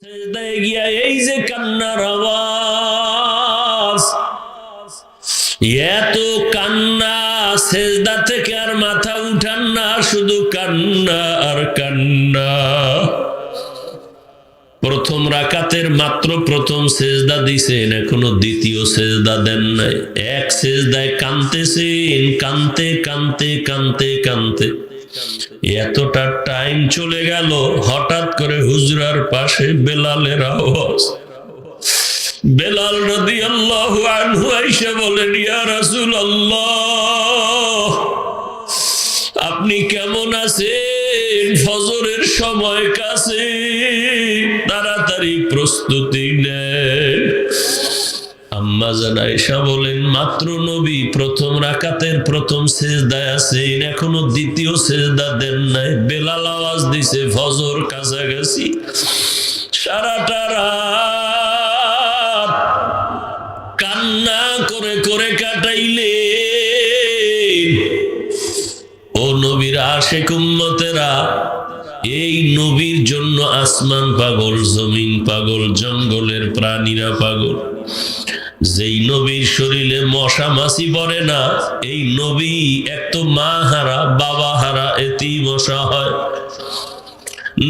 সেজদায় গিয়া এই যে কান্নার আওয়াজ, এত কান্না, সেজদা থেকে আর মাথা উঠান না, শুধু কান্না আর কান্না। প্রথম রাকাতের মাত্র প্রথম সেজদা দিছেন, এখনো দ্বিতীয় সেজদা দেন নাই। এক সেজদায় কাঁদতেছেন, কাঁদতে কাঁদতে কাঁদতে কাঁদতে এতটা টাইম চলে গেল। হঠাৎ করে হুজরার পাশে বেলালের আওয়াজ। বেলাল রাদিয়াল্লাহু আনহু আয়েশা বলেন, ইয়া রাসূলুল্লাহ, আপনি কেমন আছেন? ফজরের সময় কাছে, তাড়াতাড়ি প্রস্তুতি নেন। আম্মা জান আয়েশা বলেন, মাত্র নবী প্রথম রাকাতের প্রথম সেজদায় আছেন, এখনো দ্বিতীয় সেজদা দেন নাই। বেলাল আওয়াজ দিছে ফজর কাছাকাছি। সারাটা রাত কান্না করে করে কাটাইলে। ও নবীর আশিক উম্মতেরা, এই নবীর জন্য আসমান পাগল, জমিন পাগল, জঙ্গলের প্রাণীরা পাগল। যেই নবীর শরীরে মশা মাছি পড়ে না, এই নবী এক তো মা হারা, বাবা হারা, এতেই মশা হয়।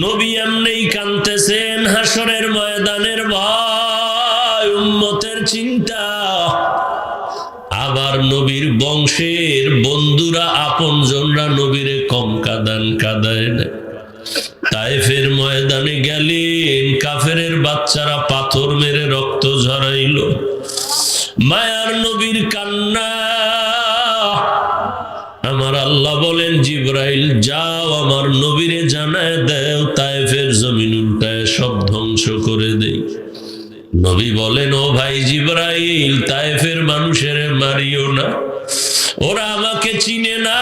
নবী এমনি কাঁদতেছেন হাসরের ময়দানের ভয়, উম্মতের চিন্তা। আবার নবীর বংশের বন্ধুরা, আপনজনরা নবীরে কম কাঁদায় না। তায়েফের ময়দানে গেলেন, কাফেরের বাচ্চারা পাথর মেরে রক্ত ঝরাইল। মায়ার নবীর কান্না। আমার আল্লাহ বলেন, জিবরাইল যাও আমার নবীরে জানায় দেও, তায়েফের জমিন উল্টায় সব ধ্বংস করে দেই। নবী বলেন, ও ভাই জিবরাইল, তায়েফের মানুষের মারিও না, ওরা আমাকে চিনে না।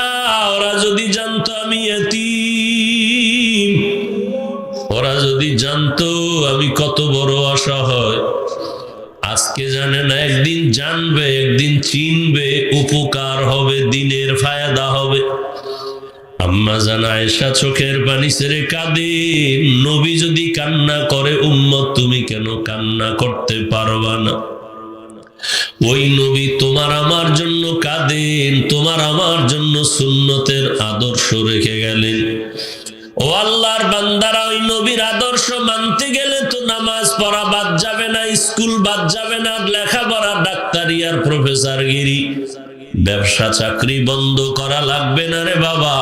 ওরা যদি জানতো আমি এতিম, ওরা যদি জানতো আমি কত বড় অসহায়, আজকে জানে না, একদিন জানবে, একদিন চিনবে, উপকার হবে, দিনের ফায়দা হবে। আম্মা জান আয়েশা চোখের পানি ছেড়ে কাঁদে। নবী যদি কান্না করে, উম্মত তুমি কেন কান্না করতে পারবা না? ওই নবী তোমার আমার জন্য কাঁদেন, তোমার আমার জন্য সুন্নতের আদর্শ রেখে গেলেন। ও আল্লাহর বান্দারা, ওই নবীর আদর্শ মানতে গেলে তো নামাজ পড়া বাদ যাবে না, স্কুল বাদ যাবে না, লেখাপড়া, ডাক্তারি আর প্রফেসরগিরি, ব্যবসা চাকরি বন্ধ করা লাগবে না রে বাবা।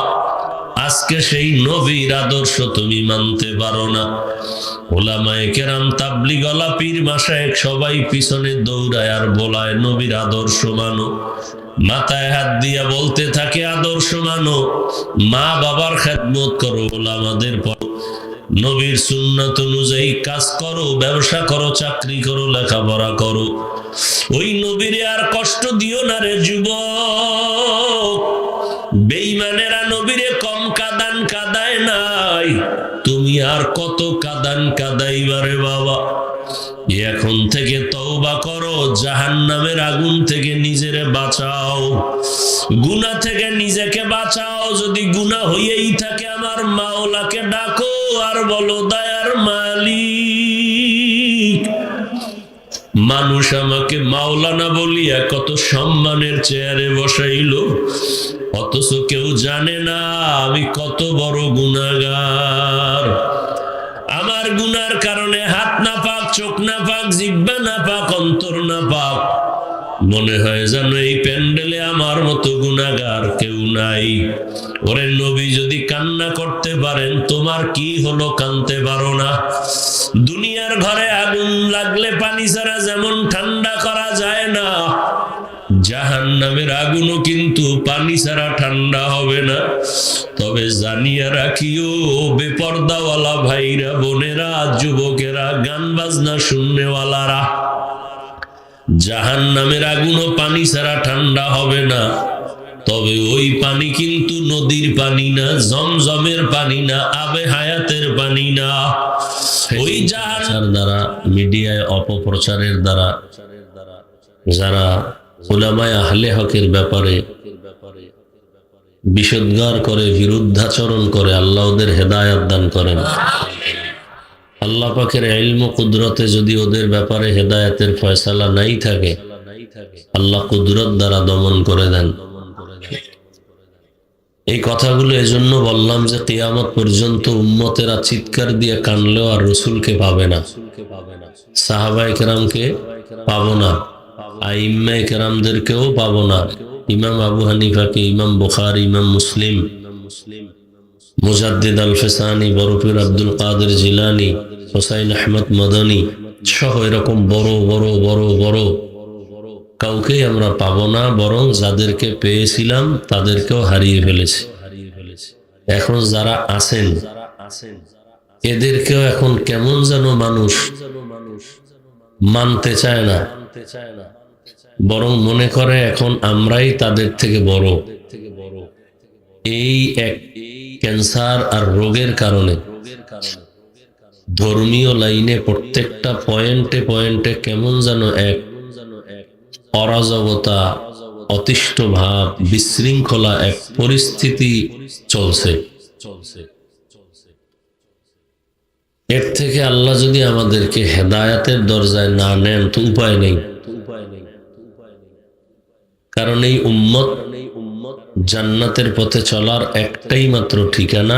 আজকে সেই নবীর আদর্শ তুমি মানতে পারো না। ওলামায়ে কেরাম, তাবলীগওয়ালা, পীর মাশায়েখ সবাই পিছনে দৌড়ায় আর বলায় নবীর আদর্শ মানো। মাথায় হাত দিয়া বলতে থাকে আদর্শ মানো, মা বাবার খেদমত করো, ওলামাদের পড়ো, নবীর সুন্নাত অনুযায়ী কাজ করো, ব্যবসা করো, চাকরি করো, লেখাপড়া করো। ওই নবীরে আর কষ্ট দিও না রে যুবক। বেঈমানেরা নবীরে কম কাদায় নাই, তুমি আর কত কাদাইবারে বাবা। এখন থেকে তওবা করো, জাহান্নামের আগুন থেকে নিজেরে বাঁচাও, গুনাহ থেকে নিজেকে বাঁচাও। যদি গুনাহ হইয়াই থাকে, আমার মাওলাকে ডাকো আর বলো, দয়ার মালিক, মানুষ আমাকে মাওলানা বলিয়া কত সম্মানের চেয়ারে বসাইল, অথচ কেউ জানে না আমি কত বড় গুনাহগার। আমার গুনার কারণে হাত না পাক, চোখ না পাক, জিহ্বা না পাক, অন্তর না পাক। মনে হয় যেন এই প্যান্ডেলে আমার মতো গুনাহগার কেউ নাই। ওরে নবী যদি কান্না করতে পারেন, তোমার কি হলো কাঁদতে পারো না? দুনিয়ার ঘরে আগুন লাগলে পানি ছাড়া যেমন ঠান্ডা করা যায় না, জাহান্নামের আগুনও কিন্তু পানি ছাড়া ঠান্ডা হবে না। তবে জানিয়া রাখিও, বেপর্দাওয়ালা ভাইরা, বোনেরা, যুবকেরা, গান বাজনা শুননেওয়ালারা, জাহান্নামের আগুনও পানি ছাড়া ঠান্ডা হবে না। তবে ওই পানি কিন্তু নদীর পানি না, জমজমের পানি না, আবে হায়াতের পানি না। ওই জাহান্নামের দ্বারা, মিডিয়ায় অপপ্রচারের দ্বারা যারা উলামায়ে আহলে হকের ব্যাপারে বিষোদ্গার করে, বিরুদ্ধাচরণ করে, আল্লাহ ওদের হেদায়েত দান করেন। আল্লাহ পাকের ইলম ও কুদরতে যদি ওদের ব্যাপারে হেদায়েতের ফয়সালা নাই থাকে, আল্লাহ কুদরত দ্বারা দমন করে দেন। এই কথাগুলো এজন্য বললাম যে কিয়ামত পর্যন্ত উম্মতেরা চিৎকার দিয়ে কানলেও আর রসুলকে পাবে না, সাহাবায়ে কেরামকে পাবো না, আইম্মায়ে কেরামদেরকেও পাবো না। ইমাম আবু হানিফাকে, ইমাম বুখারী, ইমাম মুসলিম, মুজাদ্দিদ আল ফিসানি, বরফির আব্দুল কাদের জিলানী, হোসাইন আহমদ মদনী সহ এরকম বড় বড় বড় বড় কাউকেই আমরা পাবো না, বরং যাদেরকে পেয়েছিলাম তাদেরকেও হারিয়ে ফেলেছি। এখন যারা আছেন এদেরকেও এখন কেমন যেন মানুষ মানতে চায় না, বরং মনে করে এখন আমরাই তাদের থেকে বড়। এই এক ক্যান্সার আর রোগের কারণে ধর্মীয় লাইনে প্রত্যেকটা পয়েন্টে পয়েন্টে কেমন যেন এক অরাজকতা, অতিষ্ঠ ভাব, বিশৃঙ্খলা এক পরিস্থিতি চলছে। এর থেকে আল্লাহ যদি আমাদেরকে হেদায়েতের দরজায় না নেন তো উপায় নেই। কারণ এই উম্মত জান্নাতের পথে চলার একটাই মাত্র ঠিকানা,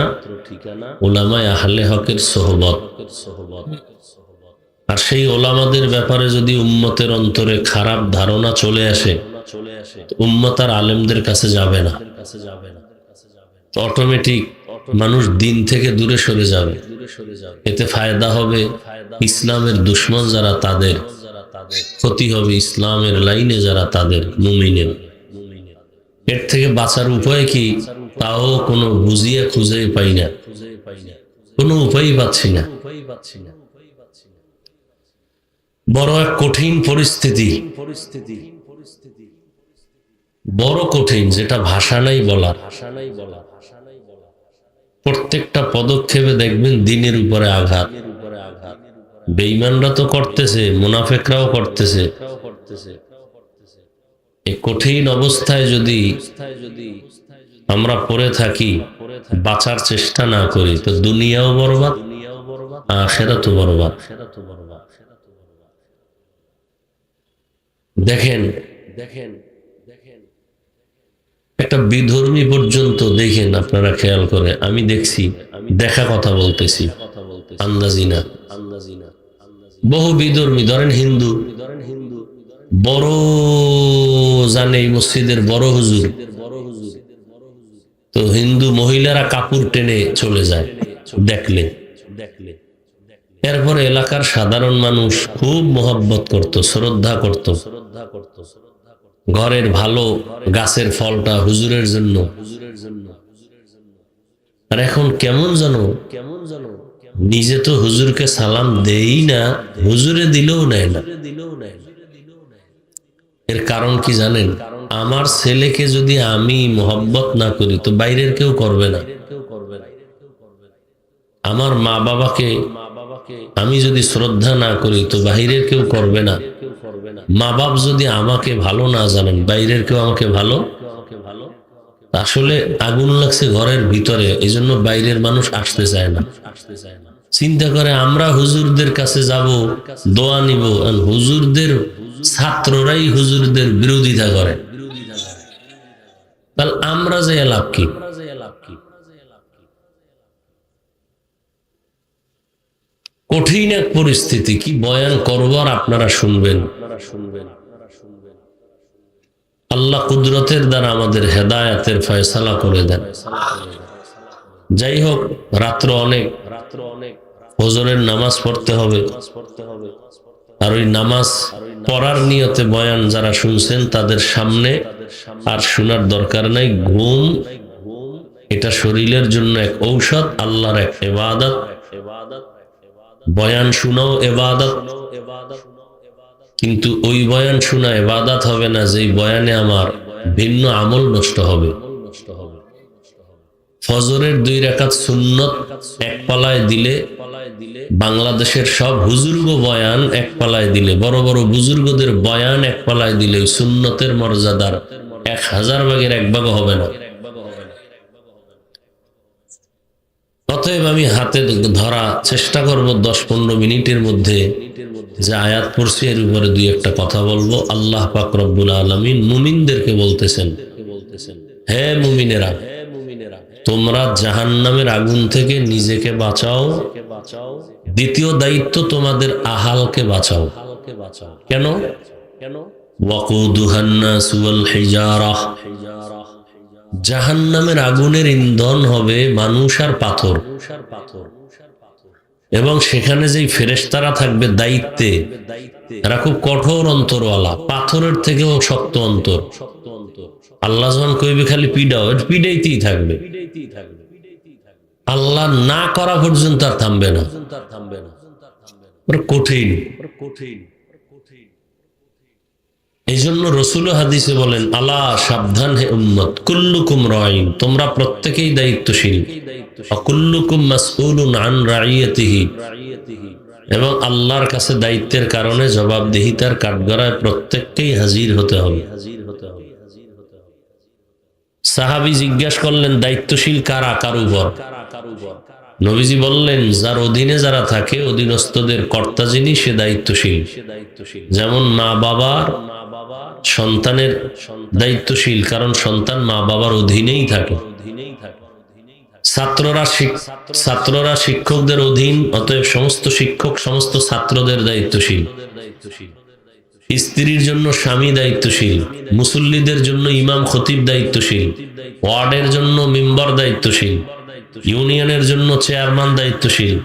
উলামায়ে আহলে হকের সোহবত। আর সেই ওলামাদের ব্যাপারে যদি উম্মতের অন্তরে খারাপ ধারণা চলে আসে, উম্মত আর আলেমদের কাছে যাবে না, অটোমেটিক মানুষ দিন থেকে দূরে সরে যাবে। এতে ফায়দা হবে ইসলামের দুশ্মন যারা তাদের, ক্ষতি হবে ইসলামের লাইনে যারা তাদের, মুমিনের। এর থেকে বাঁচার উপায় কি তাও কোনো বুঝিয়ে খুঁজে পাই না, কোনো উপায় পাচ্ছি না। বড় এক কঠিন পরিস্থিতি, বড় কঠিন, যেটা ভাষা নাই বলার। প্রত্যেকটা পদক্ষেপে দেখবেন দিনের উপরে আঘাত। বেঈমানরা তো করতেছে, মুনাফিকরাও করতেছে। এই কঠিন অবস্থায় যদি আমরা পড়ে থাকি, বাঁচার চেষ্টা না করি, তো দুনিয়াও বরবাদ, আখিরাতও বরবাদ। দেখেন একটা বিধর্মী পর্যন্ত দেখেন, আপনারা খেয়াল করে, আমি দেখছি, দেখা কথা বলতেছি, আন্দাজি না। বহু বিধর্মী, ধরেন হিন্দু, বড় জানে এই মসজিদের বড় হুজুর, তো হিন্দু মহিলারা কাপড় টেনে চলে যায় দেখলে। এরপরে এলাকার সাধারণ মানুষ খুব মোহাব্বত করত, শ্রদ্ধা করত। ঘরের ভালো গাছের ফলটা হুজুরের জন্য। আর এখন কেমন জানো, নিজে তো হুজুরকে সালাম দেই না, হুজুরে দিলেও নেয় না। এর কারণ কি জানেন? আমার ছেলেকে যদি আমি মোহাব্বত না করি তো বাইরের কেউ করবে না। আমার মা বাবাকে আমি যদি শ্রদ্ধা না করি তো বাইরের কেউ করবে না। মা বাপ যদি আমাকে ভালো না জানেন, বাইরের কেউ আমাকে ভালো। আসলে আগুন লাগছে ঘরের ভিতরে, এই জন্য বাইরের মানুষ আসতে চায় না। চিন্তা করে আমরা হুজুরদের কাছে যাব, দোয়া নিব, হুজুরদের ছাত্ররাই হুজুরদের বিরোধিতা করে, তাহলে আমরা যে লাভ কি? কঠিন এক পরিস্থিতি, কি বয়ান করবার আপনারা শুনবেন। আল্লাহ কুদরতের দ্বারা আমাদের হেদায়েতের ফয়সালা করে দেন। যাই হোক, রাত্র অনেক, ফজরের নামাজ পড়তে হবে। আর ওই নামাজ পড়ার নিয়তে বয়ান যারা শুনছেন তাদের সামনে আর শোনার দরকার নাই। ঘুম এটা শরীরের জন্য এক ঔষধ, আল্লাহর এক ইবাদত। বয়ান শোনাও ইবাদত, কিন্তু ওই বয়ান শোনা ইবাদত হবে না যেই বয়ানে আমার ভিন্ন আমল নষ্ট হবে। ফজরের 2 রাকাত সুন্নত এক পালায় দিলে, বাংলাদেশের সব হুজুর্গ বয়ান এক পালায় দিলে, বড় বড় বুজুর্গদের বয়ান এক পালায় দিলে সুন্নতের মর্যাদার 1000 ভাগের 1 ভাগও হবে না। অতএব আমি হাতে ধরা চেষ্টা করব 10-15 মিনিটের মধ্যে যে আয়াত পড়ছি এর উপরে দুই একটা কথা বলবো। আল্লাহ পাক রব্বুল আলামিন মুমিনদেরকে বলতেছেন, হে মুমিনেরা, তোমরা জাহান্নামের আগুন থেকে নিজেকে বাঁচাও। দ্বিতীয় দায়িত্ব, তোমাদের আহালকে বাঁচাও। কেন? ওয়াকুদুহান নাস ওয়াল হিজারাহ, জাহান্নামের আগুনের ইন্ধন হবে মানুষ আর পাথর, এবং সেখানে যেই ফেরেশতারা থাকবে দায়িত্বে, তারা খুব কঠোর অন্তরওয়ালা, পাথরের থেকেও শক্ত অন্তর। আল্লাহ যখন কইবে খালি পিডাও, পিডাইতেই থাকবে, আল্লাহ না করা পর্যন্ত আর থামবে না। কঠিন। এই জন্য রসুল হাদিসে বলেন, আলা সাবধান হে উম্মত, কুল্লুকুম রাইন, তোমরা প্রত্যেকেই দায়িত্বশীল, কুল্লুকুম মাসউলুন আন রাইয়াতিহি, এবং আল্লাহর কাছে দায়িত্বের কারণে জবাবদিহিতার কাঠগড়ায় প্রত্যেককেই হাজির হতে হবে। সাহাবী জিজ্ঞাসা করলেন, দায়িত্বশীল কারা, কার উপর? নবীজি বললেন, যার অধীনে যারা থাকে, অধীনস্থদের কর্তা যিনি, সে দায়িত্বশীল। যেমন মা বাবার সন্তানের দায়িত্বশীল, কারণ সন্তান মা বাবার অধীনেই থাকে। ছাত্ররা শিক্ষকদের অধীন, অতএব সমস্ত শিক্ষক সমস্ত ছাত্রদের দায়িত্বশীল। স্ত্রীর জন্য স্বামী দায়িত্বশীল, মুসল্লিদের জন্য ইমাম খতিব দায়িত্বশীল, ওয়ার্ডের জন্য মেম্বার দায়িত্বশীল, ইউনিয়নের জন্য চেয়ারম্যান দায়িত্বশীল,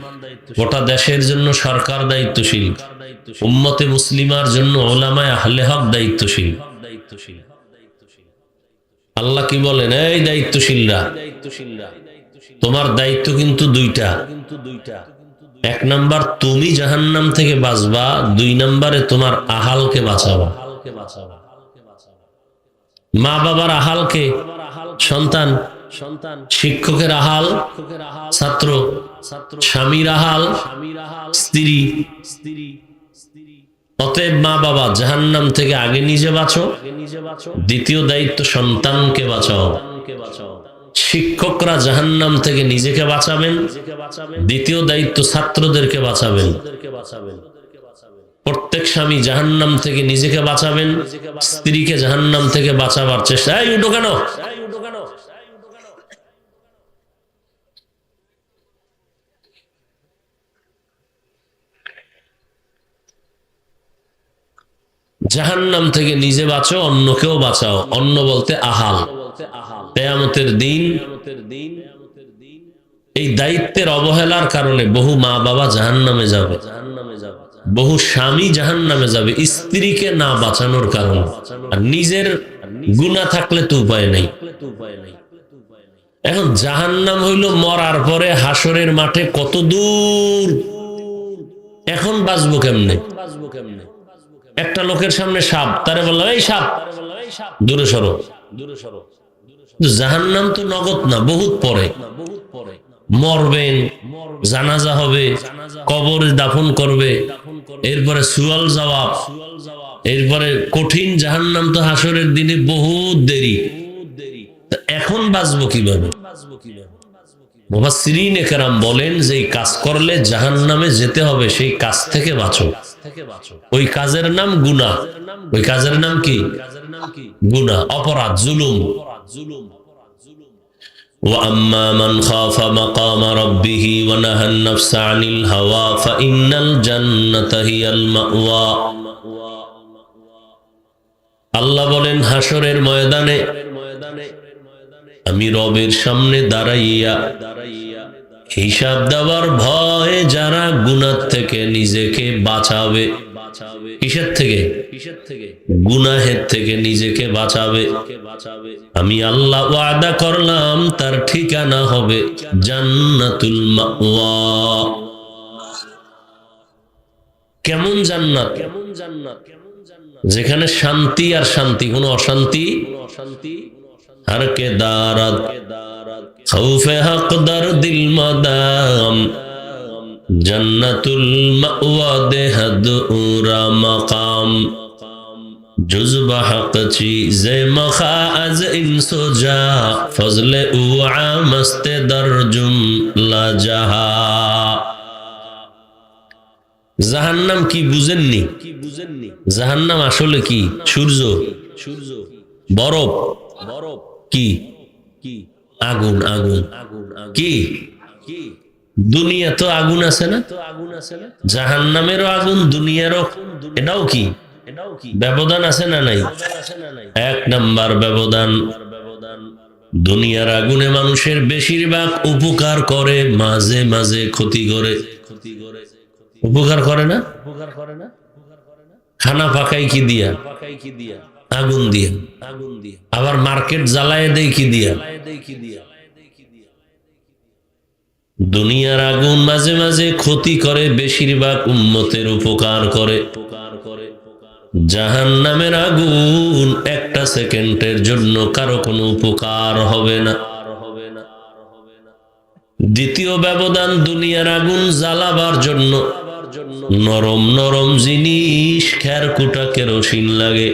গোটা দেশের জন্য সরকার দায়িত্বশীল, উম্মতে মুসলিমার জন্য উলামায়ে আহলে হক দায়িত্বশীল। আল্লাহ কি বলেন, এই দায়িত্বশীলরা, তোমার দায়িত্ব কিন্তু দুইটা। এক নাম্বার, তুমি জাহান্নাম থেকে বাঁচবা, দুই নাম্বারে তোমার আহালকে বাঁচাবা। মা বাবার আহালকে সন্তান, শিক্ষকের আহাল ছাত্র, স্বামীর আহাল স্ত্রী। অতএব মা বাবা জাহান্নাম থেকে আগে নিজে বাঁচো, দ্বিতীয় দায়িত্ব সন্তানকে বাঁচাও। শিক্ষকরা জাহান্নাম থেকে নিজেকে বাঁচাবেন, দ্বিতীয় দায়িত্ব ছাত্রদেরকে বাঁচাবেন। প্রত্যেক স্বামী জাহান্নাম থেকে নিজেকে বাঁচাবেন, স্ত্রীকে জাহান্নাম থেকে বাঁচাবার চেষ্টা। এই উঠো কেন? জাহান্নাম থেকে নিজে বাঁচো, অন্যকেও বাঁচাও। অন্য বলতে আহাল। কিয়ামতের দিন এই দায়িত্বের অবহেলার কারণে বহু মা বাবা জাহান্নামে যাবে, বহু স্বামী জাহান্নামে যাবে, স্ত্রীকে না বাঁচানোর কারণে। আর নিজের গুনাহ থাকলে তো উপায় নেই। এখন জাহান্নাম হইল মরার পরে হাসরের মাঠে কত দূর, এখন বাঁচবো কেমনে? একটা লোকের সামনে সাপ, তারে বললাম, এই সাপ দূরে সরো। জাহান্নাম তো নগদ না, বহুত পরে মরবেন, জানাজা হবে, কবরে দাফন করবে, এরপরে সুয়াল জবাব, এরপরে কঠিন জাহান্নাম তো হাসরের দিনে বহুত দেরি। এখন বাঁচবো কিভাবে? মুফাসসিরিনে কেরাম বলেন যে এই কাজ করলে জাহান্নামে যেতে হবে, সেই কাজ থেকে বাঁচো। ওই কাজের নাম গুনাহ। ওই কাজের নাম কি? গুনাহ, অপরাধ, জুলুম। وَأَمَّا مَنْ خَافَ مَقَامَ رَبِّهِ وَنَهَى النَّفْسَ عَنِ الْهَوَى فَإِنَّ الْجَنَّةَ هِيَ الْمَأْوَى। আল্লাহ বলেন, হাসরের ময়দানে আমি রবের সামনে দাঁড়াইয়া হিসাব দেওয়ার ভয়ে যারা গুনাহ থেকে নিজেকে বাঁচাবে। কিসের থেকে? গুনাহের থেকে নিজেকে বাঁচাবে। আমি আল্লাহ ওয়াদা করলাম তার ঠিকানা হবে জান্নাতুল মাওয়া। কেমন জান্নাত? যেখানে শান্তি আর শান্তি, কোনো অশান্তি। हर के दारद खौफे हक दर दिल मदाम जन्नतुल मअवा देहद उरा मकाम। جزب حق چیز مخا از این سجا فضل او عامست در جمله جہا জাহান্নাম কি বুঝেননি জাহান্নাম আসলে কি সূর্য বরফ কি আগুন আগুন কি দুনিয়া তো আগুন আছে না জাহান্নামেরও আগুন দুনিয়ারও এটাও কি ব্যবধান আছে না নাই এক নাম্বার ব্যবধান দুনিয়ার আগুনে মানুষের বেশিরভাগ উপকার করে মাঝে মাঝে ক্ষতি করে উপকার করে না খানা পাকাই কি দিয়া আগুন দিয়া আবার মার্কেট জ্বালায় দেয় কি দিয়া দুনিয়ার আগুন মাঝে মাঝে ক্ষতি করে বেশিরভাগ উম্মতের উপকার করে জাহান্নামের আগুন একটা সেকেন্ডের জন্য কারো কোনো উপকার হবে না দ্বিতীয় ব্যবধান দুনিয়ার আগুন জ্বালাবার জন্য নরম নরম জিনিস খেরকুটা কেরোসিন লাগে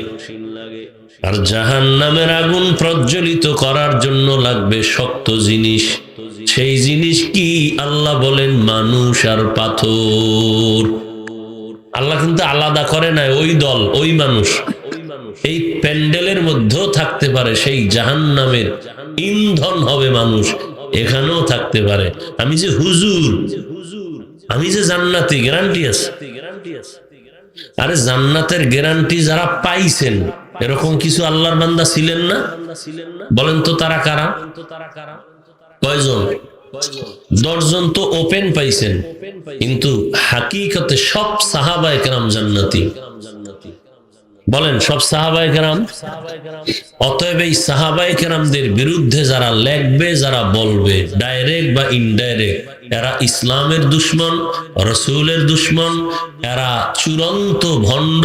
আর জাহান্নামের আগুন প্রজ্বলিত করার জন্য লাগবে শক্ত জিনিস সেই জিনিস কি আল্লাহ বলেন মানুষ আর পাথর আল্লাহ কিন্তু আলাদা করে না ওই দল ওই মানুষ এই প্যান্ডেলের মধ্যেও থাকতে পারে সেই জাহান্নামের ইন্ধন হবে মানুষ এখানেও থাকতে পারে আমি যে হুজুর আমি যে জান্নাতি গ্যারান্টি আছে আরে জান্নাতের গ্যারান্টি যারা পাইছেন এরকম কিছু আল্লাহর বান্দা ছিলেন না বলেন তো তারা কারা কয়জন 10 জন তো ওপেন পাইছেন কিন্তু হাকিকতে সব সাহাবায়ে কেরাম জান্নাতি বলেন সব সাহাবায়ে কেরাম অতএব এই সাহাবায়ে কেরামদের বিরুদ্ধে যারা লেখবে যারা বলবে ডাইরেক্ট বা ইনডাইরেক্ট এরা ইসলামের দুশমন রাসূলের দুশমন এরা চূড়ান্ত ভণ্ড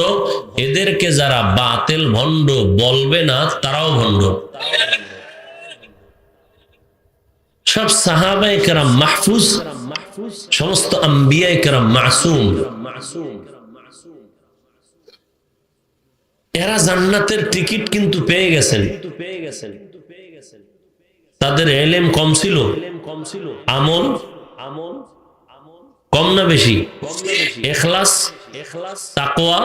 এদেরকে যারা বাতিল ভণ্ড বলবে না তারাও ভণ্ড সব সাহাবায়ে কেরাম মাহফুজ সমস্ত আম্বিয়ায়ে কেরাম মাসুম এরা জান্নাতের টিকিট কিন্তু পেয়ে গেছেন তাদের ইলম কম ছিল আমল কম না বেশি ইখলাস তাকওয়া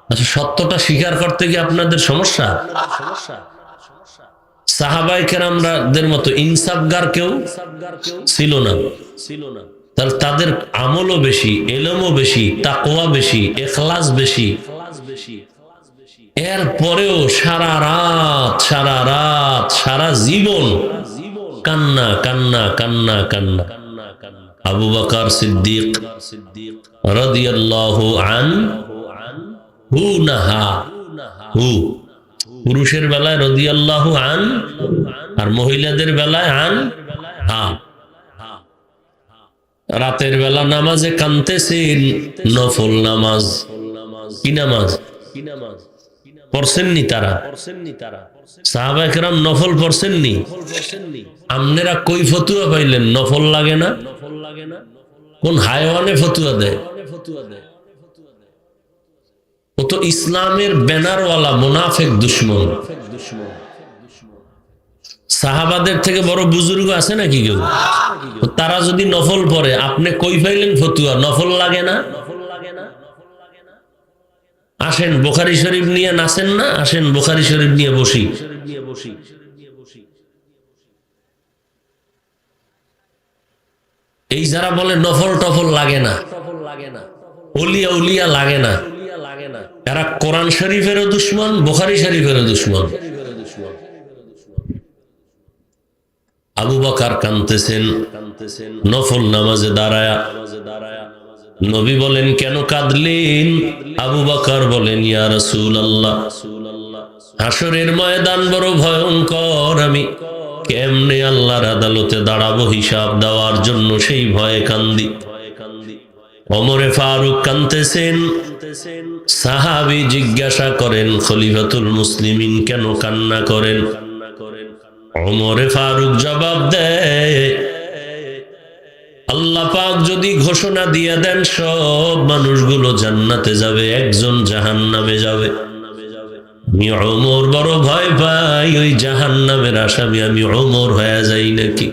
আচ্ছা সত্যটা স্বীকার করতে গিয়ে আপনাদের সমস্যা সাহাবায়ে কেরামদের মতো ইনসাফগার কেউ ছিল না তাহলে তাদের আমলও বেশি ইলমও বেশি তাকওয়া বেশি ইখলাস বেশি এর পরেও সারা রাত সারা জীবন কান্না কান্না কান্না কান্না আবু বকর সিদ্দিক রাদিয়াল্লাহু আনহু নাহা পুরুষের বেলায় রাদিয়াল্লাহু আন আর মহিলাদের বেলায় আন হা রাতের বেলা নামাজে কাঁদতেছেন নফল নামাজ কি নামাজ পড়ছেননি তারা সাহাবায়ে কেরাম নফল পড়ছেননি আপনারা কই ফতুয়া পাইলেন নফল লাগে না কোন হায়ওয়ানে ফতুয়া দেয় ও তো ইসলামের ব্যানারওয়ালা মুনাফিক দুশমন সাহাবাদের থেকে বড় বুজুর্গ আছে নাকি কেউ তারা যদি নফল পড়ে আপনি কই পাইলেন ফতুয়া নফল লাগে না আসেন বুখারী শরীফ নিয়ে নাচেন না আসেন বুখারী শরীফ নিয়ে বসি এই যারা বলে নফল টফল লাগে না ওলিয়া উলিয়া লাগে না এরা কোরআন শরীফেরও দুশমন বুখারী শরীফেরও দুশমন আবু বকর কাঁদতেছেন নফল নামাজে দাঁড়ায়া নবী বলেন কেন কাঁদলেন আবু বকর বলেন ইয়া রাসূলুল্লাহ হাসরের ময়দান বড় ভয়ঙ্কর আমি কেমনে আল্লাহর আদালতে দাঁড়াবো হিসাব দেওয়ার জন্য সেই ভয়ে কান্দি ওমরে ফারুক কাঁদতেছেন সাহাবী জিজ্ঞাসা করেন খলিফাতুল মুসলিমিন কেন কান্না করেন ওমরে ফারুক জবাব দেয় আল্লাহ পাক যদি ঘোষণা দিয়ে দেন সব মানুষগুলো জান্নাতে যাবে একজন জাহান্নামে যাবে আমি ওমর বড় ভয় পাই ওই জাহান্নামের আসামি আমি ওমর হয়ে যাই নাকি।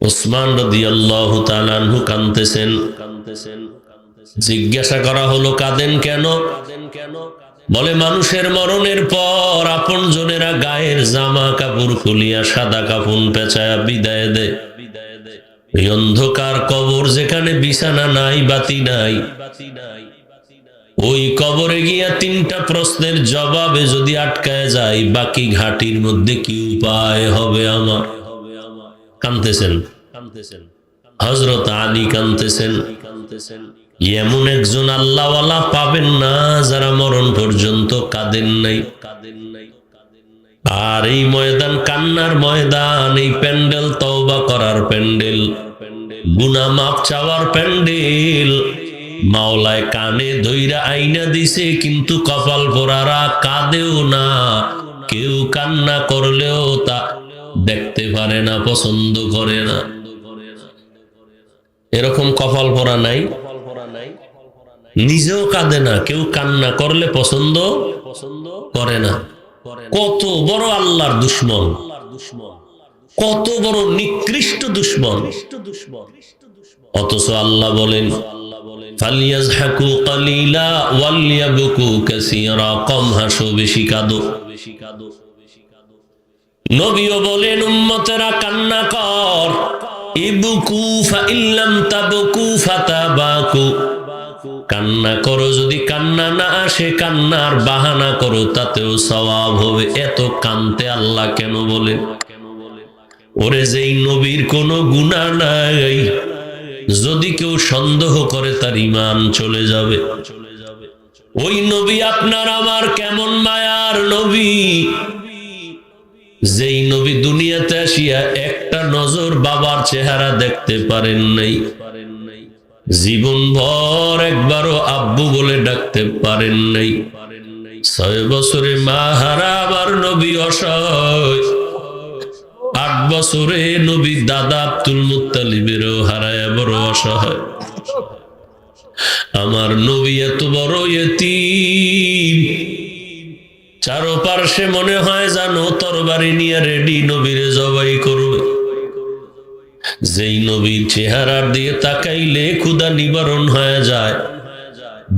ওসমান রাদিয়াল্লাহু তাআলা আনহু কাঁদতেছেন। জিজ্ঞাসা করা হলো কাঁদেন কেন? বলে মানুষের মরণের পর আপন জনেরা গায়ের জামা কাপড় খুলিয়া সাদা কাফন পেঁচায়া বিদায় দেয়। এই অন্ধকার কবর যেখানে বিছানা নাই বাতি নাই, ওই কবরে গিয়া তিনটা প্রশ্নের জবাবে যদি আটকায় যায় বাকি ঘাটির মধ্যে কি উপায় হবে আমার? কাঁদতেছেন হযরত আলী, কাঁদতেছেন। এমন একজন আল্লাহওয়ালা পাবেন না যারা মরণ পর্যন্ত কাঁদেন নাই। আর এই ময়দান কান্নার ময়দান, এই প্যান্ডেল তওবা করার প্যান্ডেল, গুনাহ মাফ চাওয়ার প্যান্ডেল। মাওলায় কানে ধইরা আইনা দিছে, কিন্তু কপাল পোড়ারা কাঁদেও না। কেউ কান্না করলেও তা দেখতে পারে না, পছন্দ করে না। এরকম কপাল পোড়া নাই? নিজেও কাঁদে না, কেউ কান্না করলে পছন্দ করে না। কত বড় আল্লাহর দুশমন, কত বড় নিকৃষ্ট দুশমন। অথচ আল্লাহ বলেন ফালিয়াজহাকু কালিলা ওয়ালিয়াবকু কাসীরা, কম হাসো বেশি কাঁদো। নবীও বলেন উম্মতেরা কান্না কর, ইবকু ফাইল্লাম তাবকু ফাতাবাকু, কান্না করো, যদি কান্না না আসে কান্নার বাহানা করো, তাতেও সওয়াব হবে। এত কানতে আল্লাহ কেন বলেন? ওরে যেই নবীর কোনো গুনাহ নাই, যদি কেউ সন্দেহ করে তার ঈমান চলে যাবে। ওই নবী আপনার আমার কেমন মায়ার নবী, যেই নবী দুনিয়াতে আসিয়া একটা নজর বাবার চেহারা দেখতে পারেন নাই, জীবন ভর একবারও আব্বু বলে ডাকতে পারেন নাই। 6 বছরে মা হারা আমার নবী অসহায়, 8 বছরে নবী দাদা আব্দুল মুত্তালিবেরও হারায় বড় অসহায়। আমার নবী এত বড় ইতিম, চারপাশে মনে হয় জানো তরবারি নিয়ে রেডি নবীরে জবাই করবে। যেই নবীর চেহারার দিয়ে তাকাইলে ক্ষুধা নিবারণ হয়ে যায়,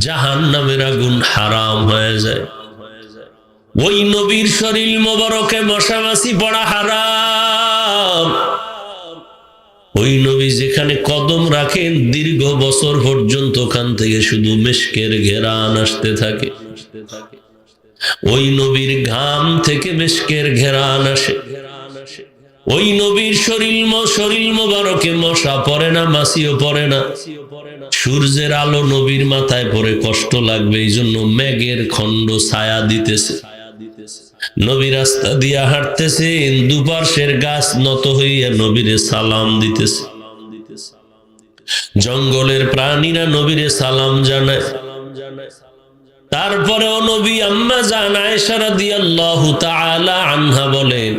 জাহান্নামের আগুন হারাম হয়ে যায়। ওই নবীর শরীর মোবারকে মশা মাছি পড়া হারাম। ওই নবী যেখানে কদম রাখেন দীর্ঘ বছর পর্যন্ত ওখান থেকে শুধু মেশকের ঘেরান আসতে থাকে। ওই নবীর ঘাম থেকে মেশকের ঘেরান আসে। ওই নবীর শরীর মোবারকে মশা পড়ে না, মাছিও পড়ে না। সূর্যের আলো নবীর মাথায় পড়ে কষ্ট লাগবে, এই জন্য মেঘের খণ্ড ছায়া দিতেছে। নবী রাস্তা দিয়া হাঁটতেছেন, দুপাশের গাছ নত হইয়া নবীরে সালাম দিতেছে। জঙ্গলের প্রাণীরা নবীরে সালাম জানায়। তারপরেও নবী আম্মা জান আয়েশা রাদিয়াল্লাহু তাআলা আনহা বলেন,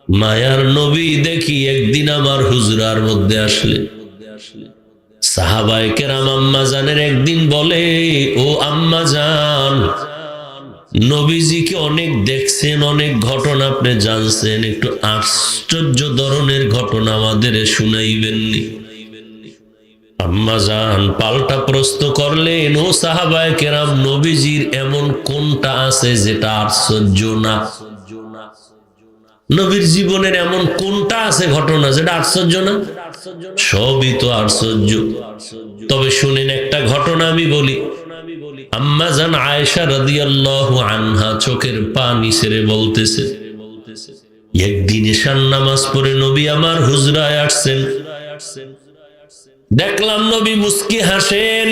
মায়ার নবী দেখি একদিন আমার হুজরার মধ্যে আসলেন। সাহাবায়ে কেরাম আম্মা জানের একদিন বলে, ও আম্মা জান, নবীজিকে অনেক দেখছেন, অনেক ঘটনা আপনি জানছেন, একটু আশ্চর্য ধরনের ঘটনা আমাদের শুনাইবেননি? আম্মা জান পাল্টা প্রশ্ন করলেন, ও সাহাবায়ে কেরাম, নবীজির এমন কোনটা আছে যেটা আশ্চর্য না? নবীর জীবনের এমন কোনটা আছে ঘটনা যেটা আশ্চর্য না? সবই তো আশ্চর্য। তবে শুনেন একটা ঘটনা আমি বলি। আম্মা জান আয়েশা রাদিয়াল্লাহু আনহা চোখের পানি ছেড়ে বলতেছে, একদিন ঈশার নামাজ পড়ে নবী আমার হুজরায় আসছেন। দেখলাম নবী মুস্কি হাসেন,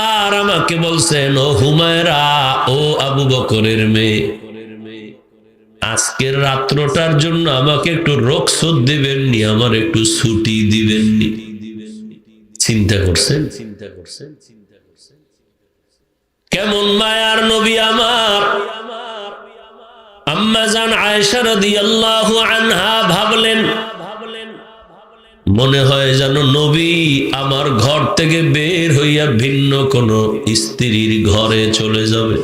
আর আমাকে বলছেন, ও হুমায়রা, ও আবু বকরের মেয়ে, আজকের রাত্রটার জন্য আমাকে একটু রুখসত দিবেননি, আমার একটু ছুটি দিবেননি? চিন্তা করছেন কেমন মায়ার নবী আমার? আম্মা জান আয়েশা রাদিয়াল্লাহু আনহা ভাবলেন, মনে হয় যেন নবী আমার ঘর থেকে বের হইয়া ভিন্ন কোন স্ত্রীর ঘরে চলে যাবে।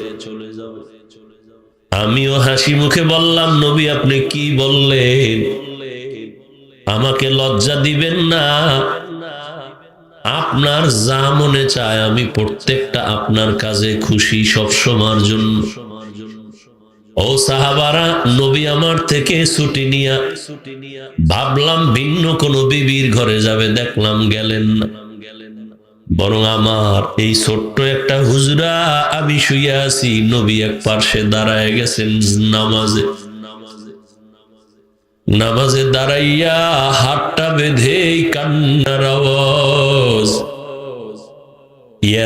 আমিও হাসি মুখে বললাম, নবী আপনি কি বললেন? আমাকে লজ্জা দিবেন না। আপনার যা মনে চায় আমি প্রত্যেকটা আপনার কাজে খুশি সব সময়ের জন্য। ও সাহাবারা, নবী আমার থেকে ছুটি নিয়া ভাবলাম ভিন্ন কোন বিবির ঘরে যাবে, দেখলাম গেলেন না। বরং আমার এই ছোট্ট একটা হুজরা, আমি শুয়ে আছি, নবী এক পার্শ্বে দাঁড়ায় গেছেন নামাজে। নামাজে দাঁড়াইয়া হাতটা বেঁধে কান্নার আওয়াজ,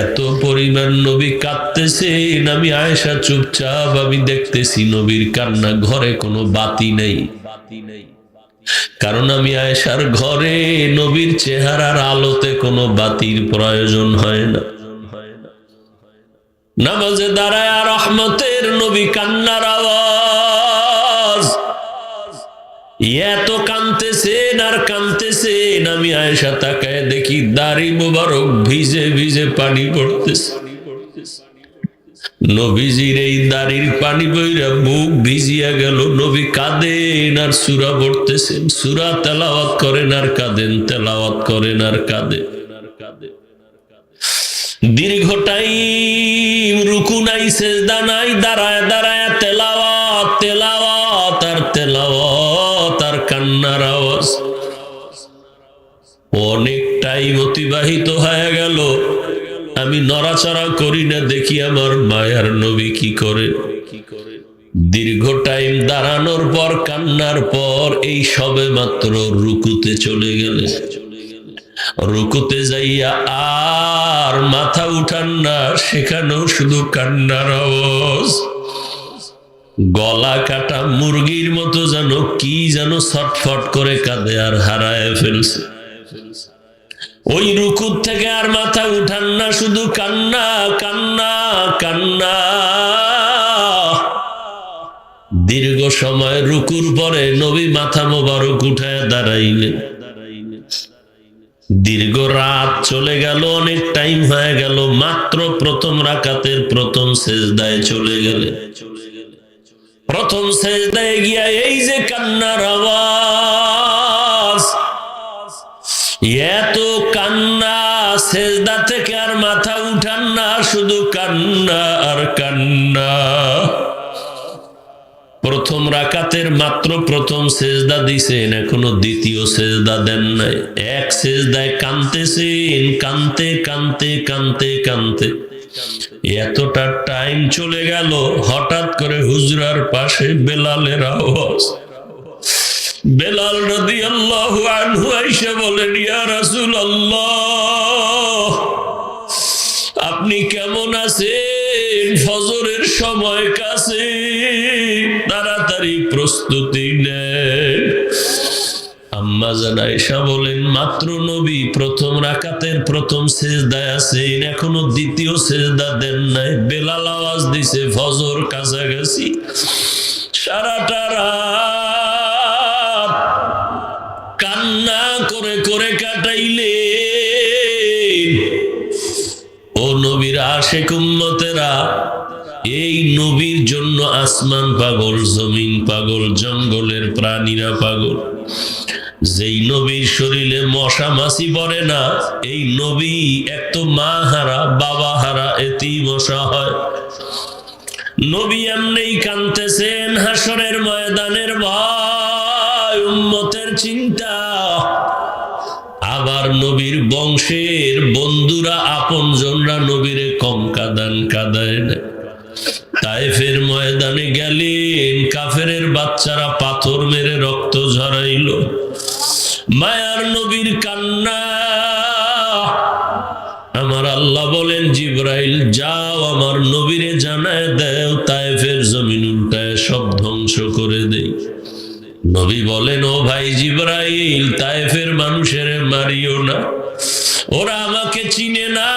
এত পরিমাণ নবী কাঁদতেছেন। আমি আয়েশা চুপচাপ আমি দেখতেছি নবীর কান্না। ঘরে কোনো বাতি নেই, কারণ আমি আয়েশার ঘরে নবীর চেহারার আলোতে কোনো বাতির প্রয়োজন হয় না। নামাজে দাঁড়ায় রহমতের নবী কান্নার আওয়াজ, এত কাঁদতেছেন আর কাঁদতেছেন। আমি আয়েশা তাকায় দেখি দাড়ি মোবারক ভিজে ভিজে পানি পড়তেছে। নবীজির এই দাড়ির পানি বইরা মুখ ভিজিয়া গেল। নবী কাঁদেন আর সূরা পড়তেছেন, সূরা তেলাওয়াত করেন আর কাঁদেন, তেলাওয়াত করেন আর কাঁদেন। দীর্ঘ টাইম রুকু নাই, সেজদা নাই, দাঁড়ায় দাঁড়ায় তেলাওয়াত, তেলাওয়াত আর তেলাওয়াত আর কান্নার আওয়াজ। অনেক টাইম অতিবাহিত হয়ে গেল, আমি নড়াচড়া করি না, দেখি আমার মায়ার নবী কি করে। দীর্ঘ টাইম দাঁড়ানোর পর, কান্নার পর, এই সবে মাত্র রুকুতে চলে গেলে। রুকুতে যাইয়া আর মাথা উঠান না, সেখানেও শুধু কান্নার আওয়াজ। গলা কাটা মুরগির মতো যেন কি যেন ছটফট করে কাঁদে আর হারায় ফেলছে। ওই রুকুর থেকে আর মাথা উঠান না, শুধু কান্না কান্না কান্না। দীর্ঘ সময় রুকুর পরে নবী মাথা মোবারক উঠায় দাঁড়াইলেন। দীর্ঘ রাত চলে গেল, অনেক টাইম হয়ে গেল, মাত্র প্রথম রাকাতের প্রথম সেজদায় চলে গেলেন। প্রথম সেজদায় গিয়া এই যে কান্নার আওয়াজ, এত কান্না, সেজদা থেকে আর মাথা উঠান না, শুধু কান্না আর কান্না। প্রথম রাকাতের মাত্র প্রথম সেজদা দিছেন, এখনো দ্বিতীয় সেজদা দেন নাই। এক সেজদায় কাঁদতেছেন, কাঁদতে কাঁদতে কাঁদতে কাঁদতে এতটা টাইম চলে গেল। হঠাৎ করে হুজরার পাশে বেলালের আওয়াজ। বেলাল রাদিয়াল্লাহু আনহু আয়েশা বলেন, ইয়া রাসূলুল্লাহ, আপনি কেমন আছেন? ফজরের সময় কাছে, তাড়াতাড়ি প্রস্তুতি নেন। আম্মা জান আয়েশা বলেন, মাত্র নবী প্রথম রাকাতের প্রথম সেজদায় আছেন, এখনো দ্বিতীয় সেজদা দেন নাই। বেলাল আওয়াজ দিছে ফজর কাছাকাছি। সারাটা রাত কান্না করে করে কাটাইলে। ও নবীর আশিক উম্মতেরা, এই নবীর জন্য আসমান পাগল, জমিন পাগল, জঙ্গলের প্রাণীরা পাগল। যেই নবীর শরীরে মশা মাছি পড়ে না, এই নবী এক তো মা হারা, বাবা হারা, এতেই মশা হয়। নবী এমনি কাঁদতেছেন, হাসরের ময়দানের ভয়, উম্মতের চিন্তা। আবার নবীর বংশের বন্ধুরা, আপনজনরা নবীরে কম কাঁদায় না। তায়েফের ময়দানে গেলেন, কাফেরের বাচ্চারা পাথর মেরে রক্ত ঝরাইল। মায়ার নবীর কান্না। আমার আল্লাহ বলেন, জিবরাইল যাও আমার নবীরে জানায় দেও, তায়েফের জমিন উল্টায় সব ধ্বংস করে দেই। নবী বলেন, ও ভাই জিবরাইল, তায়েফের মানুষের মারিও না, ওরা আমাকে চিনে না।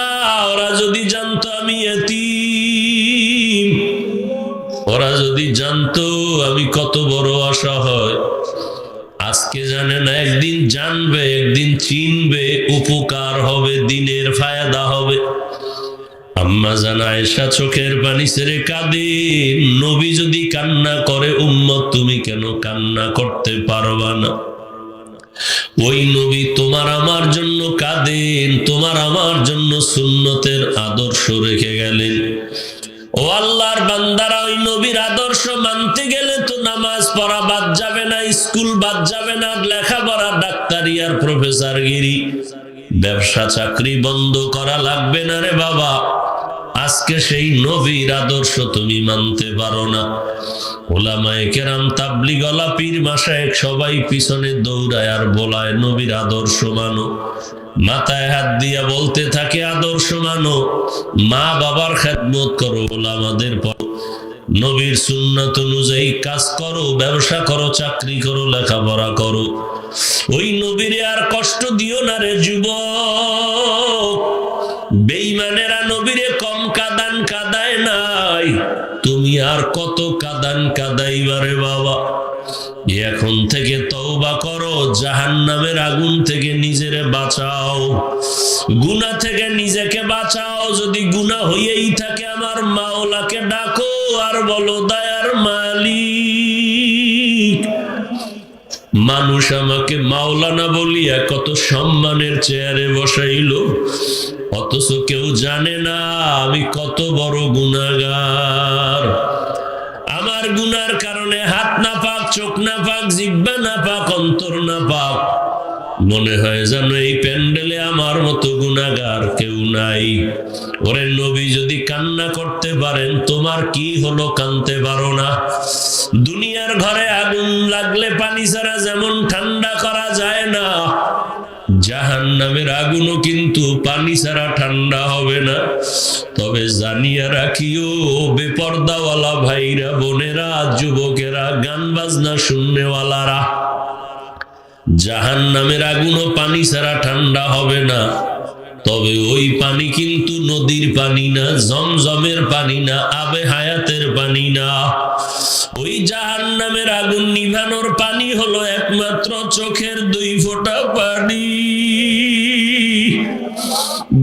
ওরা যদি জানতো আমি এতিম, ওরা যদি জানতো আমি কত বড় অসহায়, আজ আজকে জানে না, একদিন জানবে, একদিন চিনবে, উপকার হবে, দিনের ফায়দা হবে। আম্মা জান আয়েশা চোখের পানি ছেড়ে কাঁদেন, নবী যদি কান্না করে উম্মত তুমি কেন কান্না করতে পারবা না? ওই নবী তোমার আমার জন্য কাঁদেন, তোমার আমার জন্য সুন্নতের আদর্শ রেখে গেলেন। ও আল্লাহর বান্দারা, ওই নবীর আদর্শ মানতে গেলে তো নামাজ পড়া বাদ যাবে না, স্কুল বাদ যাবে না, লেখাপড়া, ডাক্তারি আর প্রফেসরগিরি, ব্যবসা চাকরি বন্ধ করা লাগবে না রে বাবা। আজকে সেই নবীর আদর্শ তুমি মানতে পারো না। ওলামায়ে কেরাম, তাবলীগওয়ালা, পীর মাশায়েখ সবাই পিছনে দৌড়ায় আর বলায় নবীর আদর্শ মানো, মাথায় হাত দিয়া বলতে থাকে আদর্শ মানো, মা বাবার খেদমত করো, ওলামাদের পড়ো, নবীর সুন্নাত অনুযায়ী কাজ করো, ব্যবসা করো, চাকরি করো, লেখাপড়া করো। ওই নবীরে আর কষ্ট দিও না রে যুবক। বেঈমানেরা নবীরে কম কাঁদান কাঁদায় নাই, তুমি আর কত কাঁদান কাঁদাইবারে বাবা। এখন থেকে তওবা করো, জাহান্নামের আগুন থেকে নিজেরে বাঁচাও, গুনাহ থেকে নিজেকে বাঁচাও। যদি গুনাহ হইয়াই থাকে আমার মাওলাকে ডাকো আর বলো দয়ার মালিক। মানুষ আমাকে মাওলানা বলিয়া কত সম্মানের চেয়ারে বসাইলো, অথচ কেউ জানে না আমি কত বড় গুনাহগার। আমার গুনার কারণে হাত না পাক, চোখ না পাক, জিহ্বা না পাক, অন্তর না পাক। মনে হয় যেন এই প্যান্ডেলে আমার মতো গুনাহগার কেউ নাই। ওরে নবী যদি কান্না করতে পারেন, তোমার কি হলো কাঁদতে পারো না? দুনিয়ার ঘরে আগুন লাগলে পানি ছাড়া যেমন ঠান্ডা করা যায় না, জাহান্নামের আগুনও কিন্তু পানি ছাড়া ঠান্ডা হবে না। তবে জানিয়া রাখিও বেপর্দাওয়ালা ভাইরা, বোনেরা, যুবকেরা, গান বাজনা শুননেওয়ালারা, জাহান্নামের আগুনও পানি ছাড়া ঠান্ডা হবে না। তবে ওই পানি কিন্তু নদীর পানি না, জমজমের পানি না, আবে হায়াতের পানি না। ওই জাহান্নামের আগুন নিভানোর পানি হলো একমাত্র চোখের 2 ফোঁটা পানি।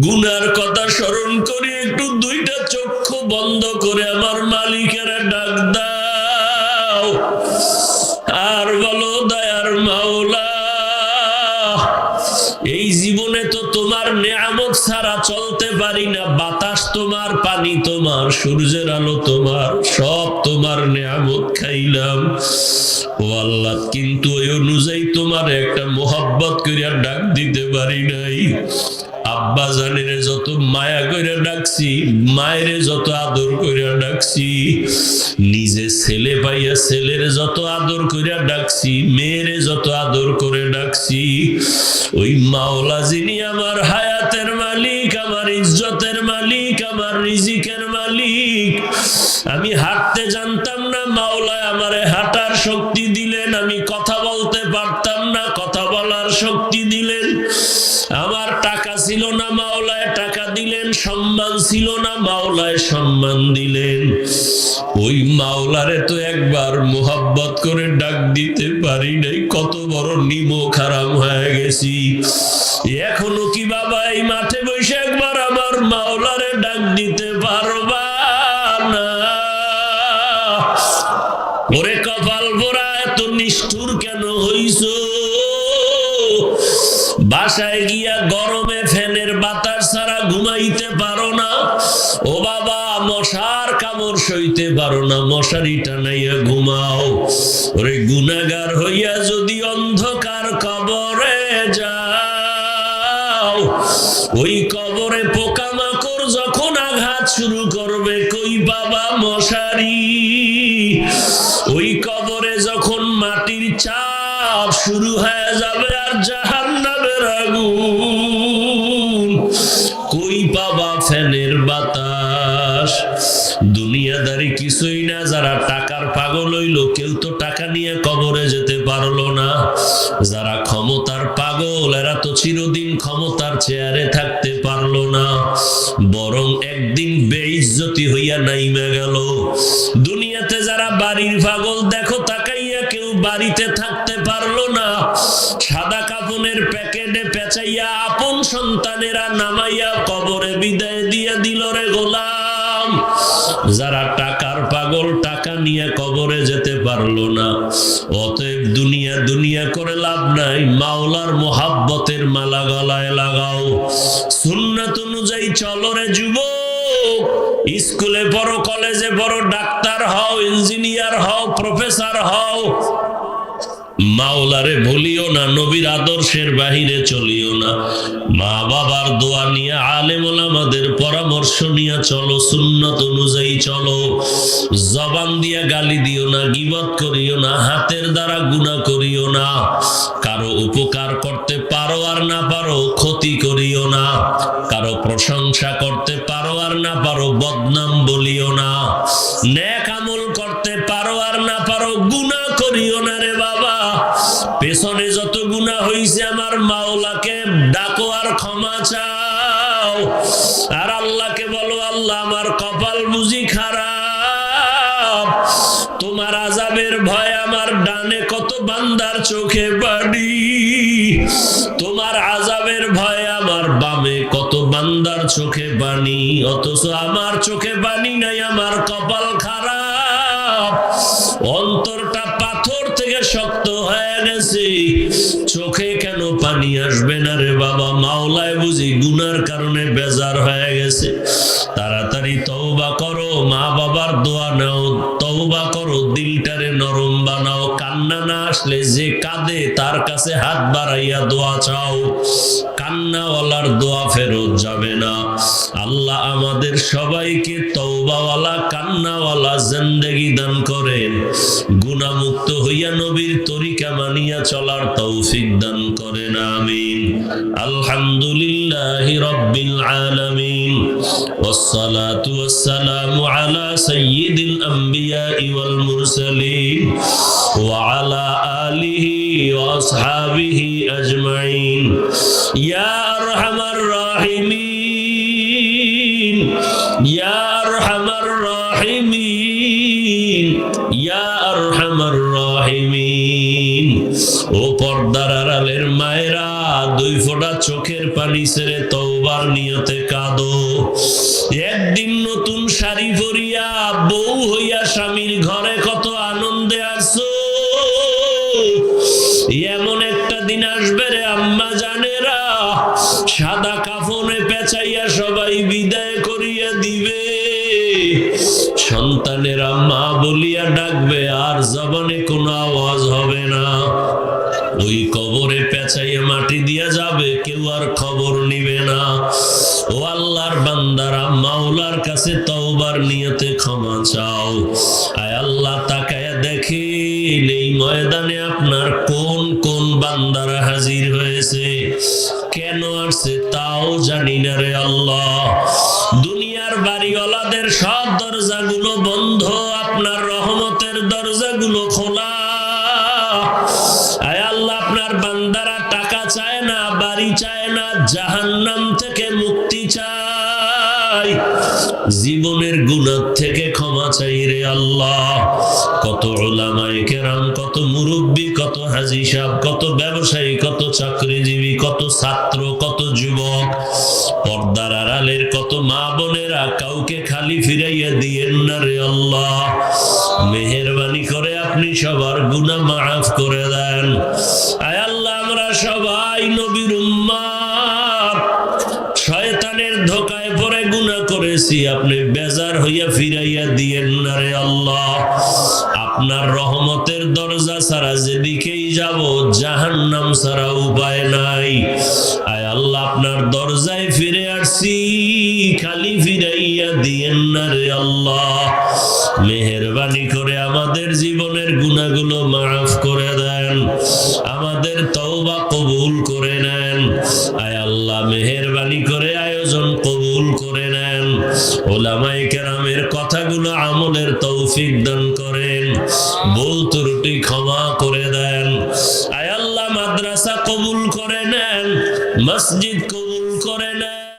গুনার কথা স্মরণ করে একটু 2টা চক্ষু বন্ধ করে আমার মালিকের ডাক দাও আর বলো দয়ার মাওলা, এই জীবনে তো তোমার নেয়ামত ছাড়া চলতে পারি না। বাতাস তোমার, পানি তোমার, সূর্যের আলো তোমার, সব তোমার নেয়ামত খাইলাম ও আল্লাহ, কিন্তু ওই অনুযায়ী তোমার একটা মোহাব্বত করিয়া ডাক দিতে পারি নাই। আব্বা জানেরে যত মায়া কইরা ডাকছি, মায়েরে যত আদর কইরা ডাকছি, নিজে ছেলে পাইয়া ছেলেরে যত আদর কইরা ডাকছি, মেয়েরে যত আদর করে ডাকছি, ওই মাওলা যিনি আমার হায়াতের মালিক, আমার ইজ্জতের মালিক, আমার রিজিকের মালিক, আমি হাঁটতে জানতাম না, মাওলা আমারে হাঁটার শক্তি দিলেন। আমি কথা বলতে পারতাম না, কথা বলার শক্তি দিলেন। আমার টাকা ছিল না, মাওলায় টাকা দিলেন। সম্মান ছিল না, মাওলায় সম্মান দিলেন। ওই মাওলারে তো একবার মোহাব্বত করে ডাক দিতে পারি নাই। কত বড় নিমক হারাম হয়ে গেছি। এখনো কি বাবা এই মাঠে বসে একবার আমার মাওলারে ডাক দিতে পারবা না? ওরে কপাল পোড়া, এত নিষ্ঠুর কেন হইছো? বাসায় গিয়া গরমে ফ্যানের বাতাস ছাড়া ঘুমাইতে পারো না। ও বাবা, মশার কামড় সইতে পারো না, মশারি টানাইয়া ঘুমাও। ওরে গুনাহগার হইয়া যদি অন্ধকার কবরে যাও, ওই কবরে পোকামাকড় যখন আঘাত শুরু করবে, কই বাবা মশারি? ওই কবরে যখন মাটির চাপ শুরু হয়ে যাবে আর জাহান্নামের আগুন, কই পাবা ফ্যানের বাতাস? দুনিয়াদারি কিছুই না। যারা টাকার পাগল হইল, কেউ তো টাকা নিয়ে কবরে যেতে পারলো না। যারা ক্ষমতার পাগল, এরা তো চিরদিন ক্ষমতার চেয়ারে থাকতে পারলো না, বরং একদিন বেইজ্জতি হইয়া নাইমা গেল। দুনিয়াতে যারা বাড়ির পাগল, দেখো তাকাইয়া কেউ বাড়িতে থাকতে পারলো না, সাদা কাফনের প্যাকেটে পেঁচাইয়া আপন সন্তানেরা নামাইয়া কবরে বিদায় দিয়া দিল রে গোলাম। যারা টাকার পাগল, টাকা নিয়ে কবরে যেতে পারলো না, অতএব দুনিয়া দুনিয়া করে লাভ নাই, মাওলার মোহাব্বতের মালা গলায় লাগাও, সুন্নাত অনুযায়ী চলো রে যুবক। স্কুলে পড়ো, কলেজে পড়ো, ডাক্তার হও, ইঞ্জিনিয়ার হও, প্রফেসর হও, মাওলারে ভুলিও না, নবীর আদর্শের বাহিরে চলিও না। মা বাবার দোয়া নিয়ে, আলেম ওলামাদের পরামর্শ নিয়ে চলো, সুন্নত অনুযায়ী চলো। জবান দিয়া গালি দিও না, গীবত করিও না, হাতের দ্বারা গুনাহ করিও না। কারো উপকার করতে পারো আর না পারো ক্ষতি করিও না। কারো প্রশংসা করতে পারো আর না পারো বদনাম বলিও না। নেক আমল করতে পারো আর না পারো গুনাহ করিও না রে বাবা। পেছনে যত গুনাহ হইছে আমার মাওলাকে ডাকো আর ক্ষমা চাও, আর আল্লাহকে বলো, আল্লাহ আমার কপাল বুঝি খারাপ, তোমার আযাবের ভয় আমার ডানে কত বান্দার চোখে পানি, তোমার আযাবের ভয় আমার বামে কত বান্দার চোখে পানি, অথচ আমার চোখে পানি নাই, আমার কপাল খারাপ, অন্তরটা পাথর থেকে শক্ত হয়ে গেছে, চোখে কেন পানি আসবে না রে বাবা? মাওলায় বুঝি গুনার কারণে বেজার হয়ে গেছে। তাড়াতাড়ি তওবা করো, মা বাবার দোয়া নাও, তওবা করো, দিলটারে নরম বানাও। কান্না না আসলে যে কাঁদে তার কাছে হাত বাড়াইয়া দোয়া চাও, কান্নাওয়ালার দোয়া ফেরত যাবে না। আল্লাহ আমাদের সবাইকে তওবাওয়ালা, কান্নাওয়ালা জিন্দেগি দান করেন, গুনাহমুক্ত হইয়া নবীর তরিকা মানিয়া চলার তৌফিক দান করেন, আমিন। আলহামদুলিল্লাহি রাব্বিল আলামিন, ওয়াসসালাতু ওয়াসসালামু আলা সাইয়্যিদিল আমবিয়াই ওয়াল মুরসালিন ওয়া আলা আলিহি ওয়া আসহাবিহি আজমাইন। ইয়া আরহামার রাহিমিন, ইয়া আরহামার রাহিমিন, ইয়া আরহামার রাহিমিন। ও পর্দার আড়ালের মায়েরা, দুই ফোঁটা চোখের পানি ছেড়ে তওবার নিয়তে কাঁদো। একদিন নতুন শাড়ি পরিয়া বউ হইয়া স্বামীর ঘরে কত আনন্দে আসো, এমন একটা দিন আসবে রে আম্মা জানেরা, সাদা কাফনে পেঁচাইয়া সবাই বিদায় করিয়া দিবে, সন্তানেরা মা বলিয়া ডাকবে, আর জবানে কোনো আওয়াজ হবে না। ওই কবরে পেঁচাইয়া মাটি দিয়া যাবে, কেউ আর খবর নিবে না। ও আল্লাহর বান্দারা, মাওলার কাছে তওবার নিয়তে ক্ষমা চাও। আয় আল্লাহ, তাকায়া দেখেন এই ময়দানে আপনার কোন কোন বান্দারা হাজির হয়েছে, কেন আসছে তাও জানি না রে আল্লাহ। দুনিয়ার বাড়িওয়ালাদের সব দরজাগুলো বন্ধ, আপনার রহমতের দরজাগুলো খোলা। আয় আল্লাহ, আপনার বান্দারা টাকা চায় না, বাড়ি চায় না, জাহান্নাম থেকে মুক্তি চায়, জীবনের গুনাহ থেকে ক্ষমা চাই রে আল্লাহ। কত উলামায়ে কেরাম, কত মুরব্বী, কত হাজী সাহেব, কত ব্যবসায়ী, কত চাকরিজীবী, কত ছাত্র, কত যুবক, পর্দার আড়ালের কত মা বোনেরা, কাউকে খালি ফিরাইয়া দিয়েন না রে আল্লাহ। মেহেরবানি করে আপনি সবার গুনাহ মাফ করে দেন। আয় আল্লাহ, আমরা সবাই নবীর উম্মত, শয়তানের ধোকায় পড়ে গুনাহ করেছি, আপনি বেজার হইয়া ফিরাইয়া দিয়েন না রে আল্লাহ। আপনার রহমতের দরজা ছাড়া যেদিকেই যাব, জাহান্নাম ছাড়া উপায় নাই। আয় আল্লাহ, আপনার দরজায় ফিরে আসছি, খালি ফিরাইয়া দিয়েন না রে আল্লাহ। মেহেরবানি করে আমাদের জীবনের গুনাহগুলো মাফ করে দেন, আমাদের তওবা কবুল করে নেন। আয় আল্লাহ, মেহেরবানি করে আয়োজন কবুল করে নেন। উলামায়ে কেরামের কথাগুলো আমলের তৌফিক দান করেন, ভুল ত্রুটি ক্ষমা করে দেন। আয় আল্লাহ, মাদ্রাসা কবুল করে নেন, মসজিদ